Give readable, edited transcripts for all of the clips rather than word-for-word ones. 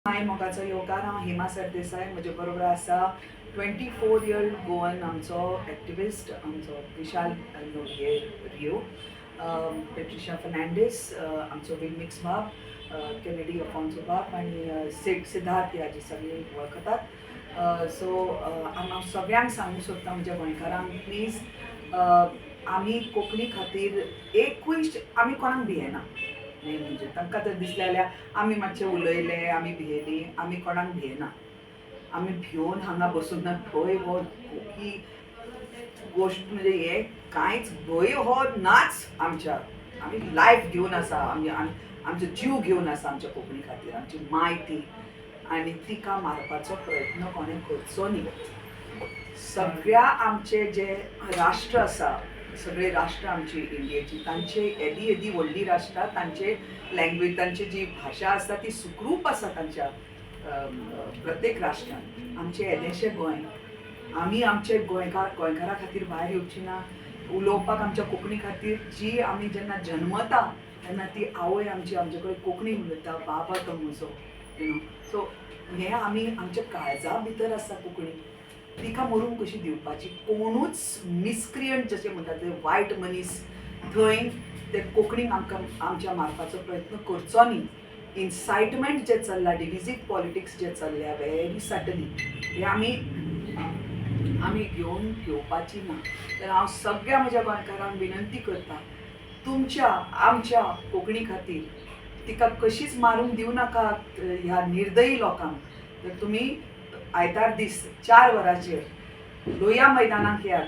हाय, मोगाचो योगा हांव हेमा सरदेसाय. म्हजे बरोबर आसा 24 गोवन आमचो एक्टिविस्ट आमचो विशाल रियो, पेट्रिशा फर्नांडीस आमचो विल मिक्स बाब, केनेडी अफॉन्सो बाब आनी सिद्धार्थ याजी सगळीं वळखतात. सो हांव सगळ्यांक सांगूंक सोदतां म्हज्या गोंयकारांक, प्लीज आमी कोंकणी खातीर एकूय आमी कोणाक भियेना. मेन म्हणजे तांकां तर दिसलें जाल्यार आमी मातशें उलयलें, आमी भियेलीं, आमी कोणाक भियेना. आमी भिवन हांगा बसूंक ना. भंय हो ही गोश्ट म्हणजे हे कांयच भंय हो नाच आमच्या. आमी लायफ घेवन आसा, आमचो जीव घेवन आसा आमच्या कोंकणी खातीर. आमची माय ती आनी तिका मारपाचो प्रयत्न कोणें करचो न्ही. सगळ्या आमचे जे राष्ट्र आसा, सगळे राष्ट्र आमची इंडियेची, तांचे येदी व्हडली राष्ट्रां, तांचे लँग्वेज, तांची जी भाशा आसा ती सुखरूप आसा तांच्या प्रत्येक राष्ट्रान. आमचें येदेशें गोंय, आमी आमचे गोंयकारा खातीर भायर येवची ना. उलोवपाक आमच्या कोंकणी खातीर जी आमी जेन्ना जल्मता तेन्ना ती आवय आमची आमचे कडेन कोंकणी उलयता, बाबा तो म्हजो, सो हें आमी आमच्या काळजा भितर आसा कोंकणी. तिका मरूंक कशी दिवपाची. कोणूच मिसक्रियंट जशें म्हणटा ते वायट मनीस थंय ते कोंकणीक आमच्या मारपाचो प्रयत्न करचो न्ही. इन्सायटमेंट जे चल्ला, डिविजीव पॉलिटिक्स जे चल्ल्या व्हेरी सडनली, हे आमी घेवपाची ना. तर हांव सगळ्या म्हज्या गोंयकारांक विनंती करतां, तुमच्या आमच्या कोंकणी खातीर तिका कशीच मारूंक दिवं नाका ह्या निर्दयी लोकांक. तर तुमी आयतार दीस 4 वरांचेर लोहिया मैदानाक येयात.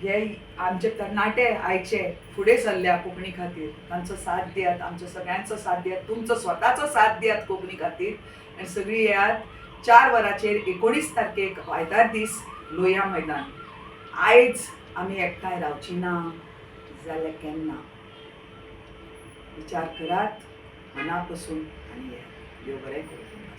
हे आमचे तरणाटे आयचे फुडें सरल्या कोंकणी खातीर, तांचो साथ दियात, आमचो सगळ्यांचो साथ दियात, तुमचो स्वताचो साथ दियात कोंकणी खातीर. आनी सगळीं येयात 4 वरांचेर 19 तारखेक आयतार दीस लोहिया मैदान. आयज आमी एकठांय रावची ना जाल्यार केन्ना? विचार करात मना पासून आनी येयात. देव बरें करूं.